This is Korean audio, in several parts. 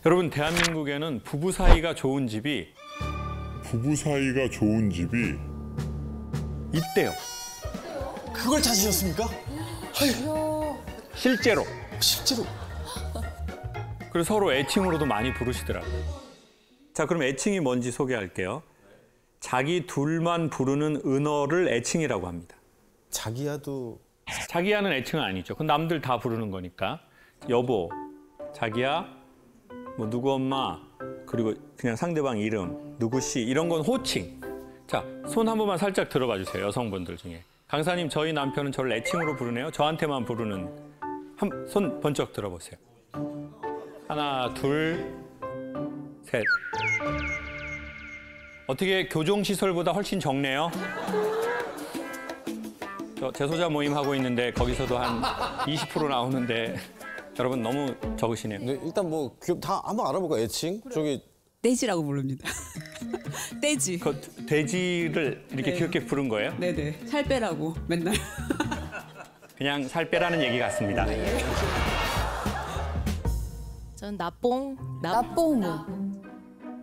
여러분, 대한민국에는 부부 사이가 좋은 집이 있대요. 그걸 찾으셨습니까? 실제로. 실제로. 그리고 서로 애칭으로도 많이 부르시더라고요. 자, 그럼 애칭이 뭔지 소개할게요. 자기 둘만 부르는 은어를 애칭이라고 합니다. 자기야도. 자기야는 애칭은 아니죠. 그건 남들 다 부르는 거니까. 여보, 자기야, 뭐 누구 엄마, 그리고 그냥 상대방 이름, 누구씨, 이런 건 호칭. 자, 손 한 번만 살짝 들어봐 주세요, 여성분들 중에. 강사님, 저희 남편은 저를 애칭으로 부르네요. 저한테만 부르는. 손 번쩍 들어보세요. 하나, 둘, 셋. 어떻게 교종시설보다 훨씬 적네요? 저 재소자 모임 하고 있는데 거기서도 한 20% 나오는데 여러분 너무 적으시네요. 네, 일단 뭐 다 한번 알아볼까요? 애칭? 저기 떼지라고 부릅니다. 떼지. 그 돼지를 이렇게 네. 귀엽게 부른 거예요? 네네. 살 빼라고 맨날. 그냥 살 빼라는 얘기 같습니다. 저는 나뽕. 나뽕.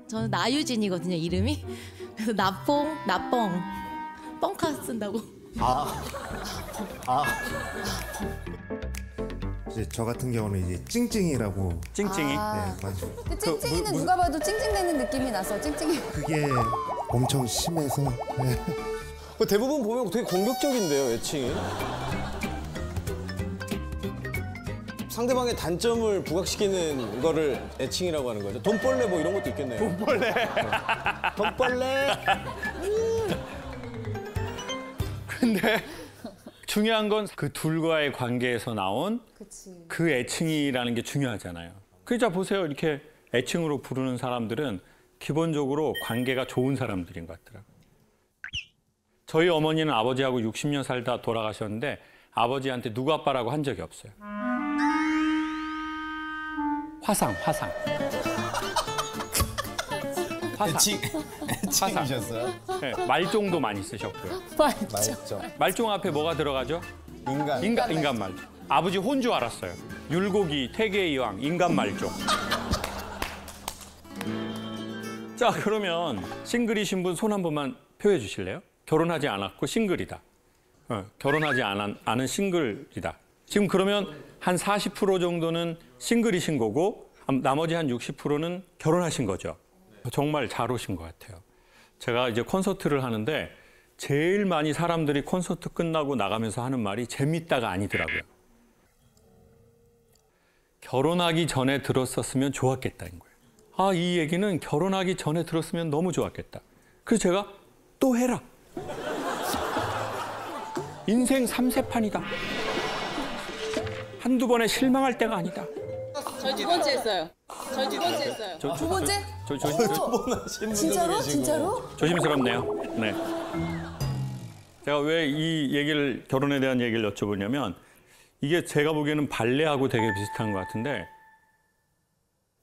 저는 나유진이거든요, 이름이. 그래서 나뽕, 나뻥. 뻥카 쓴다고. 이제 저 같은 경우는 이제 찡찡이라고. 찡찡이. 네, 맞아요. 그 찡찡이는 누가 봐도 찡찡대는 느낌이 나서 찡찡이. 그게 엄청 심해서. 네. 대부분 보면 되게 공격적인데요, 애칭이. 상대방의 단점을 부각시키는 거를 애칭이라고 하는 거죠. 돈벌레 뭐 이런 것도 있겠네요. 돈벌레. 돈벌레. 근데 중요한 건 그 둘과의 관계에서 나온 그 애칭이라는 게 중요하잖아요. 그자 보세요. 이렇게 애칭으로 부르는 사람들은 기본적으로 관계가 좋은 사람들인 것 같더라고요. 저희 어머니는 아버지하고 60년 살다 돌아가셨는데 아버지한테 누구 아빠라고 한 적이 없어요. 화상. 애칭이셨어요? 네, 말종도 많이 쓰셨고요. 맞죠. 말종 앞에 뭐가 들어가죠? 인간 말종. 아버지 혼 줄 알았어요. 율곡이, 태계이왕, 인간 말종. 자, 그러면 싱글이신 분 손 한 번만 표해 주실래요? 결혼하지 않았고 싱글이다. 결혼하지 않은 싱글이다. 지금 그러면 한 40% 정도는 싱글이신 거고 나머지 한 60%는 결혼하신 거죠. 정말 잘 오신 것 같아요. 제가 이제 콘서트를 하는데 제일 많이 사람들이 콘서트 끝나고 나가면서 하는 말이 재밌다가 아니더라고요. 결혼하기 전에 들었었으면 좋았겠다는 거예요. 아, 이 얘기는 결혼하기 전에 들었으면 너무 좋았겠다. 그래서 제가 또 해라. 인생 3세판이다. 한두 번에 실망할 때가 아니다. 저 두 번째 했어요. 두 번째? 진짜로? 조심스럽네요. 네. 제가 왜 이 얘기를 결혼에 대한 얘기를 여쭤보냐면 이게 제가 보기에는 발레하고 되게 비슷한 것 같은데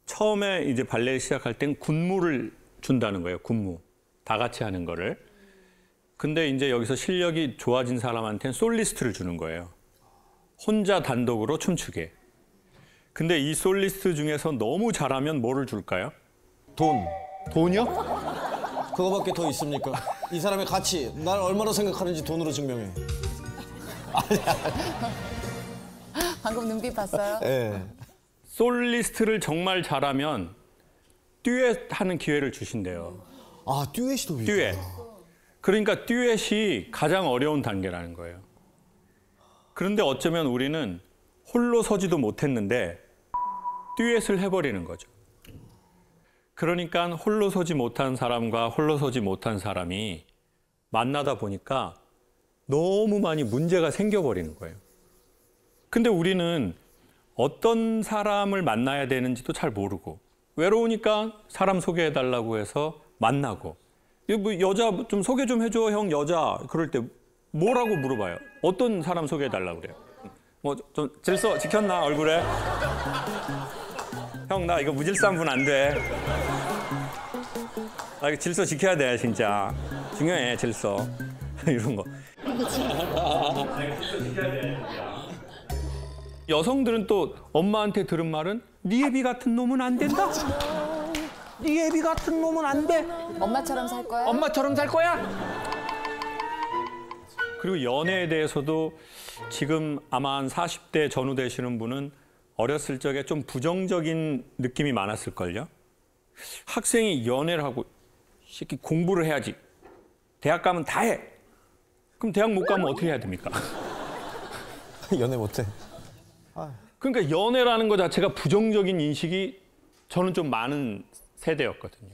처음에 이제 발레를 시작할 땐 군무를 준다는 거예요. 군무. 다 같이 하는 거를. 근데 이제 여기서 실력이 좋아진 사람한테는 솔리스트를 주는 거예요. 혼자 단독으로 춤추게. 근데 이 솔리스트 중에서 너무 잘하면 뭐를 줄까요? 돈이요? 그거밖에 더 있습니까? 이 사람의 가치, 날 얼마나 생각하는지 돈으로 증명해. 방금 눈빛 봤어요? 네. 솔리스트를 정말 잘하면 듀엣 하는 기회를 주신대요. 아, 듀엣이 더 듀엣. 그러니까 듀엣이 가장 어려운 단계라는 거예요. 그런데 어쩌면 우리는 홀로 서지도 못했는데 듀엣을 해버리는 거죠. 그러니까 홀로 서지 못한 사람과 홀로 서지 못한 사람이 만나다 보니까 너무 많이 문제가 생겨버리는 거예요. 근데 우리는 어떤 사람을 만나야 되는지도 잘 모르고 외로우니까 사람 소개해달라고 해서 만나고 뭐 여자 좀 소개 좀 해줘 형 여자 그럴 때 뭐라고 물어봐요. 어떤 사람 소개해달라고 그래요. 뭐 좀 질서 지켰나 얼굴에? 형 나 이거 무질서한 분 안 돼. 나 이거 질서 지켜야 돼 진짜. 중요해 질서. 이런 거. 여성들은 또 엄마한테 들은 말은 네 애비 같은 놈은 안 된다. 네 애비 같은 놈은 안 돼. 엄마처럼 살 거야? 엄마처럼 살 거야. 그리고 연애에 대해서도 지금 아마 한 40대 전후 되시는 분은 어렸을 적에 좀 부정적인 느낌이 많았을걸요. 학생이 연애를 하고 새끼 공부를 해야지. 대학 가면 다 해. 그럼 대학 못 가면 어떻게 해야 됩니까? 연애 못해. 그러니까 연애라는 것 자체가 부정적인 인식이 저는 좀 많은 세대였거든요.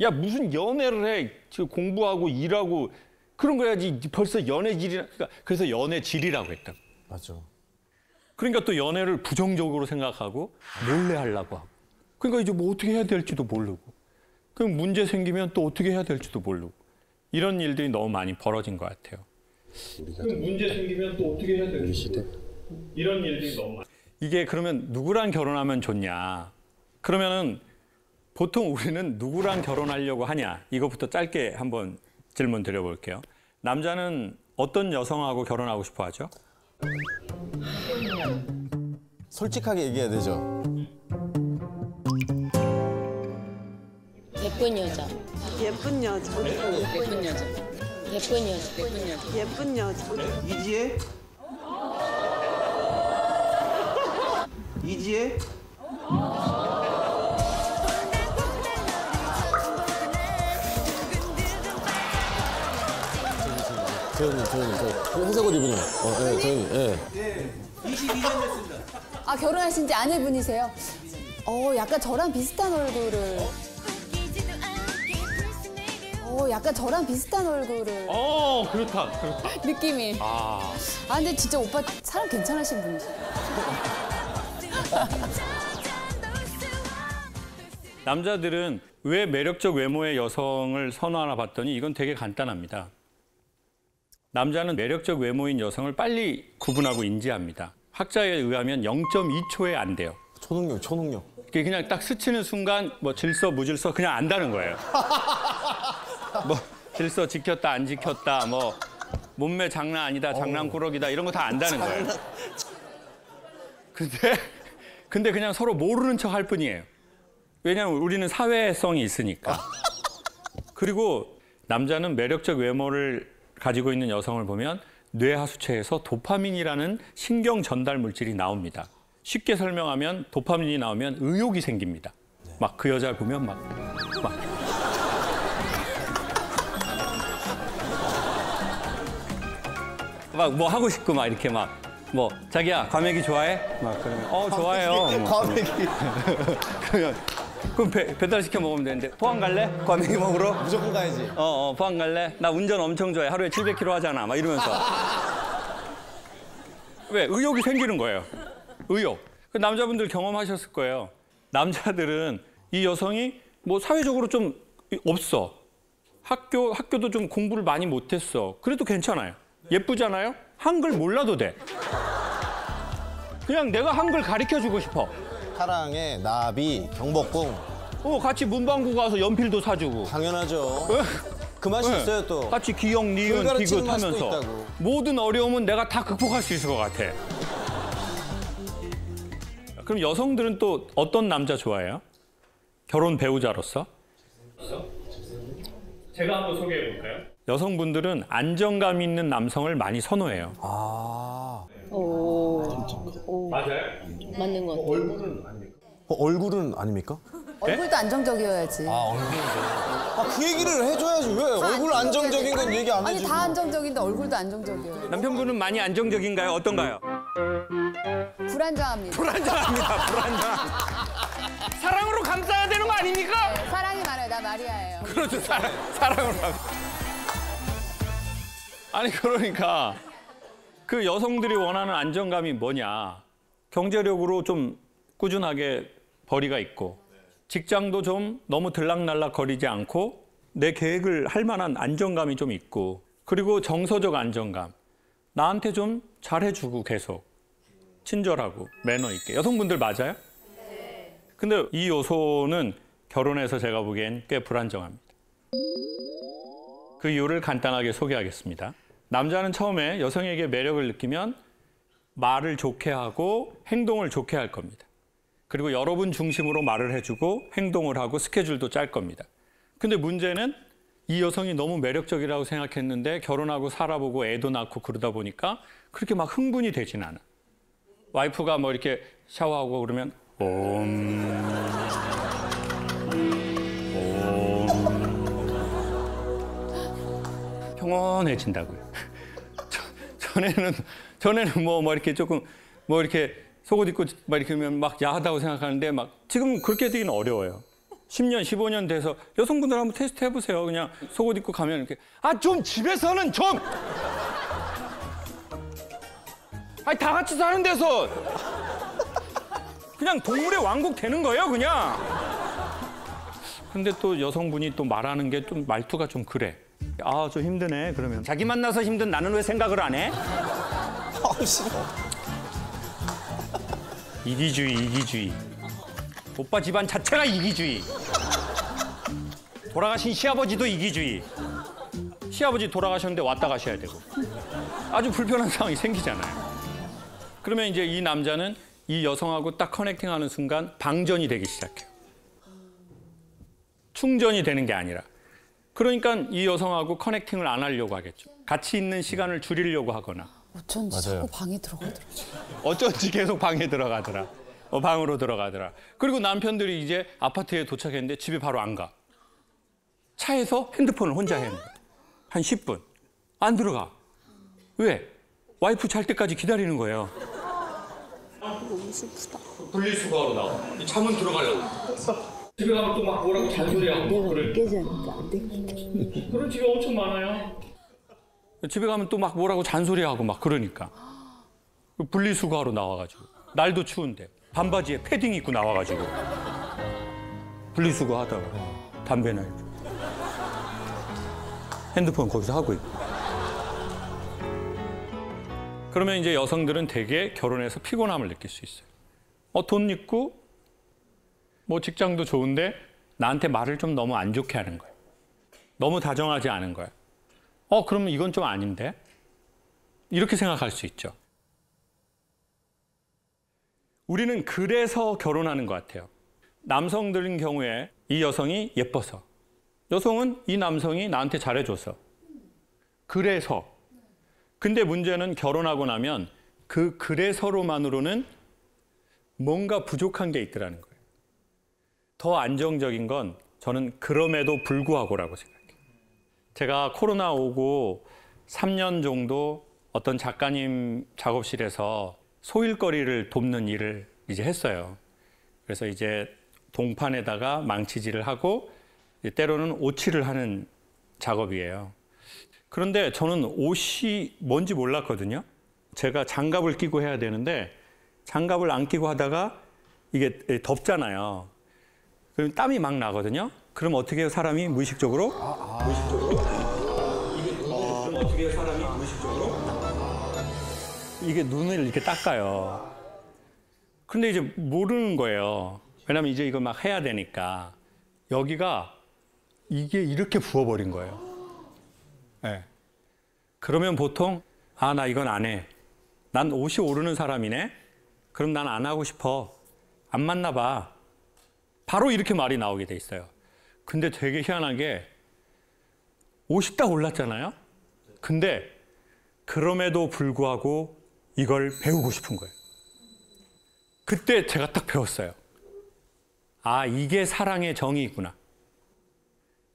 야 무슨 연애를 해? 지금 공부하고 일하고 그런 거 해야지. 벌써 연애질이라. 그래서 연애질이라고 했다. 맞죠. 그러니까 또 연애를 부정적으로 생각하고 몰래 하려고 하고. 그러니까 이제 뭐 어떻게 해야 될지도 모르고. 그럼 문제 생기면 또 어떻게 해야 될지도 모르고. 이런 일들이 너무 많이 벌어진 것 같아요. 그럼 문제 생기면 또 어떻게 해야 될지도 모르고. 이런 일들이 너무 많아요. 이게 그러면 누구랑 결혼하면 좋냐? 그러면은 보통 우리는 누구랑 결혼하려고 하냐? 이것부터 짧게 한번 질문 드려볼게요. 남자는 어떤 여성하고 결혼하고 싶어 하죠? 솔직하게 얘기해야 되죠. 예쁜 여자. 예쁜 여자. 예쁜 여자. 예쁜 여자. 예쁜 여자. 예쁜 여자. 이지혜? 이지혜? 저희는 저 회색 옷 입은 형. 네, 저희. 예. 네. 22년 됐습니다. 아, 결혼하신 지 아내분이세요? 약간 저랑 비슷한 얼굴을. 약간 저랑 비슷한 얼굴을. 그렇다. 느낌이. 근데 진짜 오빠 사람 괜찮으신 분이세요. 남자들은 왜 매력적 외모의 여성을 선호하나 봤더니 이건 되게 간단합니다. 남자는 매력적 외모인 여성을 빨리 구분하고 인지합니다. 학자에 의하면 0.2초에 안 돼요. 초능력. 그냥 딱 스치는 순간 뭐 질서, 무질서 그냥 안다는 거예요. 뭐 질서 지켰다, 안 지켰다, 뭐 몸매 장난 아니다, 장난꾸러기다 이런 거 다 안다는 거예요. 근데 그냥 서로 모르는 척 할 뿐이에요. 왜냐하면 우리는 사회성이 있으니까. 그리고 남자는 매력적 외모를 가지고 있는 여성을 보면 뇌하수체에서 도파민이라는 신경 전달 물질이 나옵니다. 쉽게 설명하면 도파민이 나오면 의욕이 생깁니다. 막 그 여자를 보면 막 뭐 하고 싶고 막 이렇게 막 뭐 자기야 과메기 좋아해? 막 그러면 좋아해요. 뭐. 과메기. 그럼 배달 시켜 먹으면 되는데 포항 갈래? 과메기 먹으러? 무조건 가야지. 포항 갈래? 나 운전 엄청 좋아해. 하루에 700km 하잖아. 막 이러면서. 왜? 의욕이 생기는 거예요. 의욕. 그 남자분들 경험하셨을 거예요. 남자들은 이 여성이 뭐 사회적으로 좀 없어. 학교도 좀 공부를 많이 못했어. 그래도 괜찮아요. 예쁘잖아요? 한글 몰라도 돼. 그냥 내가 한글 가르쳐주고 싶어. 사랑에 나비, 경복궁. 같이 문방구 가서 연필도 사주고. 당연하죠. 그 맛이 있어요 또. 같이 기억, 니은, 가르치는 디귿 맛이 또 하면서 있다고. 모든 어려움은 내가 다 극복할 수 있을 것 같아. 그럼 여성들은 또 어떤 남자 좋아해요? 결혼 배우자로서? 제가 한번 소개해 볼까요? 여성분들은 안정감 있는 남성을 많이 선호해요. 맞아요? 맞는 것 같아요. 얼굴은 아닙니까? 얼굴도 안정적이어야지. 그 얘기를 해줘야지. 왜? 얼굴 안정적인 건 얘기 안 아니, 해주고. 다 안정적인데 얼굴도 안정적이어야지. 남편분은 많이 안정적인가요? 어떤가요? 불안정합니다. 불안정합니다. 불안정. 사랑으로 감싸야 되는 거 아닙니까? 사랑이 많아요. 나 마리아예요. 그렇죠. 사랑으로 감싸. 아니 그러니까 그 여성들이 원하는 안정감이 뭐냐? 경제력으로 좀 꾸준하게 벌이가 있고 직장도 좀 너무 들락날락 거리지 않고 내 계획을 할 만한 안정감이 좀 있고 그리고 정서적 안정감. 나한테 좀 잘해주고 계속 친절하고 매너 있게. 여성분들 맞아요? 네. 근데 이 요소는 결혼해서 제가 보기엔 꽤 불안정합니다. 그 이유를 간단하게 소개하겠습니다. 남자는 처음에 여성에게 매력을 느끼면 말을 좋게 하고 행동을 좋게 할 겁니다. 그리고 여러분 중심으로 말을 해주고 행동을 하고 스케줄도 짤 겁니다. 근데 문제는 이 여성이 너무 매력적이라고 생각했는데 결혼하고 살아보고 애도 낳고 그러다 보니까 그렇게 막 흥분이 되진 않아. 와이프가 뭐 이렇게 샤워하고 그러면 평온해진다고요. 전에는 뭐 이렇게 조금 뭐 이렇게 속옷 입고 막 이렇게 하면 막 야하다고 생각하는데 막 지금 그렇게 되기는 어려워요. 10년, 15년 돼서 여성분들 한번 테스트 해보세요. 그냥 속옷 입고 가면 이렇게 좀 집에서는 좀 다 같이 사는 데서 그냥 동물의 왕국 되는 거예요, 그냥. 근데 또 여성분이 또 말하는 게 좀 말투가 좀 그래. 좀 힘드네. 그러면 자기 만나서 힘든 나는 왜 생각을 안 해? 싫어. 이기주의. 오빠 집안 자체가 이기주의. 돌아가신 시아버지도 이기주의. 시아버지 돌아가셨는데 왔다 가셔야 되고. 아주 불편한 상황이 생기잖아요. 그러면 이제 이 남자는 이 여성하고 딱 커넥팅하는 순간 방전이 되기 시작해요. 충전이 되는 게 아니라. 그러니까 이 여성하고 커넥팅을 안 하려고 하겠죠. 같이 있는 시간을 줄이려고 하거나. 어쩐지 자꾸 방에 들어가더라고요. 어쩐지 계속 방에 들어가더라. 방으로 들어가더라. 그리고 남편들이 이제 아파트에 도착했는데 집에 바로 안 가. 차에서 핸드폰을 혼자 해야 합니다. 한 10분. 안 들어가. 왜? 와이프 잘 때까지 기다리는 거예요. 너무 슬프다. 분리수거하러 나와. 차문 들어가려고. 집에 가면 또 막 뭐라고 잔소리하고. 내가 늦게 자니까 안 되거든. 그런 집이 엄청 많아요. 집에 가면 또 막 뭐라고 잔소리하고 막 그러니까. 분리수거하러 나와가지고. 날도 추운데 반바지에 패딩 입고 나와가지고. 분리수거하다가 담배나 이렇게. 핸드폰 거기서 하고 있고. 그러면 이제 여성들은 되게 결혼해서 피곤함을 느낄 수 있어요. 돈 있고 뭐 직장도 좋은데 나한테 말을 좀 너무 안 좋게 하는 거예요. 너무 다정하지 않은 거예요. 그러면 이건 좀 아닌데? 이렇게 생각할 수 있죠. 우리는 그래서 결혼하는 것 같아요. 남성들인 경우에 이 여성이 예뻐서, 여성은 이 남성이 나한테 잘해줘서. 그래서. 근데 문제는 결혼하고 나면 그 그래서로만으로는 뭔가 부족한 게 있더라는 거예요. 더 안정적인 건 저는 그럼에도 불구하고라고 생각해요. 제가 코로나 오고 3년 정도 어떤 작가님 작업실에서 소일거리를 돕는 일을 이제 했어요. 그래서 이제 동판에다가 망치질을 하고 때로는 오칠을 하는 작업이에요. 그런데 저는 옷이 뭔지 몰랐거든요. 제가 장갑을 끼고 해야 되는데 장갑을 안 끼고 하다가 이게 덥잖아요. 그럼 땀이 막 나거든요. 그럼 어떻게 해요, 사람이 무의식적으로? 무의식적으로? 그럼 어떻게 해요, 사람이 무의식적으로? 이게 눈을 이렇게 닦아요. 근데 이제 모르는 거예요. 왜냐면 이제 이거 막 해야 되니까. 여기가 이게 이렇게 부어버린 거예요. 네. 그러면 보통 나 이건 안 해. 난 옷이 오르는 사람이네. 그럼 난 안 하고 싶어. 안 맞나 봐. 바로 이렇게 말이 나오게 돼 있어요. 근데 되게 희한하게 옷이 딱 올랐잖아요. 근데 그럼에도 불구하고 이걸 배우고 싶은 거예요. 그때 제가 딱 배웠어요. 이게 사랑의 정의구나.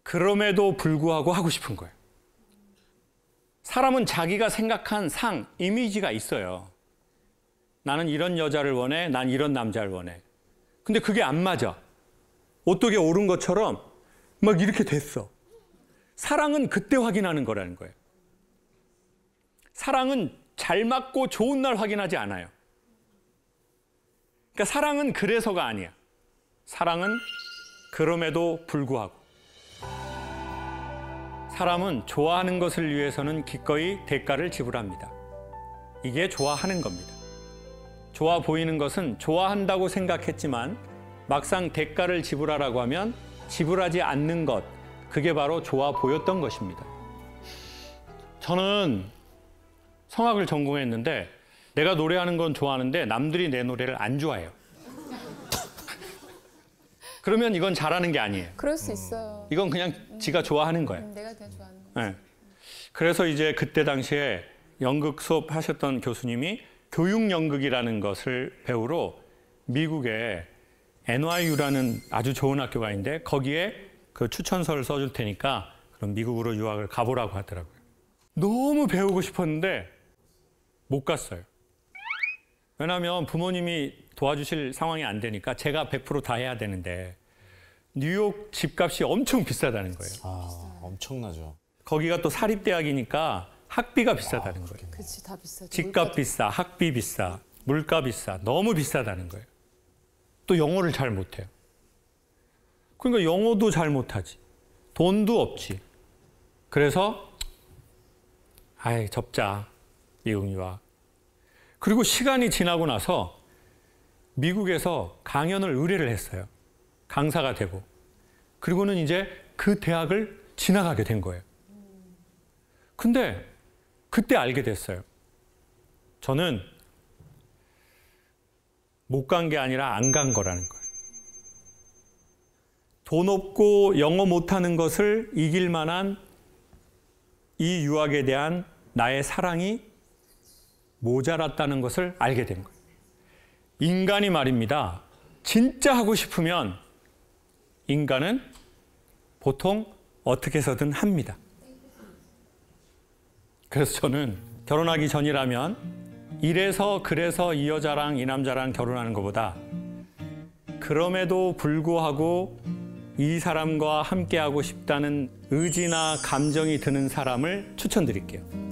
그럼에도 불구하고 하고 싶은 거예요. 사람은 자기가 생각한 상, 이미지가 있어요. 나는 이런 여자를 원해, 난 이런 남자를 원해. 근데 그게 안 맞아. 오똑에 오른 것처럼 막 이렇게 됐어. 사랑은 그때 확인하는 거라는 거예요. 사랑은 잘 맞고 좋은 날 확인하지 않아요. 그러니까 사랑은 그래서가 아니야. 사랑은 그럼에도 불구하고. 사람은 좋아하는 것을 위해서는 기꺼이 대가를 지불합니다. 이게 좋아하는 겁니다. 좋아 보이는 것은 좋아한다고 생각했지만 막상 대가를 지불하라고 하면 지불하지 않는 것, 그게 바로 좋아 보였던 것입니다. 저는 성악을 전공했는데 내가 노래하는 건 좋아하는데 남들이 내 노래를 안 좋아해요. 그러면 이건 잘하는 게 아니에요. 그럴 수 있어요. 이건 그냥 지가 좋아하는 거예요. 내가 그냥 좋아하는 거. 네. 그래서 이제 그때 당시에 연극 수업 하셨던 교수님이 교육연극이라는 것을 배우러 미국에 NYU라는 아주 좋은 학교가 있는데 거기에 그 추천서를 써줄 테니까 그럼 미국으로 유학을 가보라고 하더라고요. 너무 배우고 싶었는데 못 갔어요. 왜냐하면 부모님이 도와주실 상황이 안 되니까 제가 100% 다 해야 되는데 뉴욕 집값이 엄청 비싸다는 거예요. 아, 엄청나죠. 거기가 또 사립대학이니까 학비가 비싸다는 거예요. 그렇지, 다 비싸죠. 집값 비싸, 학비 비싸, 물가 비싸, 너무 비싸다는 거예요. 또 영어를 잘 못해요. 그러니까 영어도 잘 못하지. 돈도 없지. 그래서 아이 접자, 미국 유학. 그리고 시간이 지나고 나서 미국에서 강연을 의뢰를 했어요. 강사가 되고. 그리고는 이제 그 대학을 지나가게 된 거예요. 근데 그때 알게 됐어요. 저는 못 간 게 아니라 안 간 거라는 거예요. 돈 없고 영어 못하는 것을 이길 만한 이 유학에 대한 나의 사랑이 모자랐다는 것을 알게 된 거예요. 인간이 말입니다. 진짜 하고 싶으면 인간은 보통 어떻게 해서든 합니다. 그래서 저는 결혼하기 전이라면 이래서 그래서 이 여자랑 이 남자랑 결혼하는 것보다 그럼에도 불구하고 이 사람과 함께하고 싶다는 의지나 감정이 드는 사람을 추천드릴게요.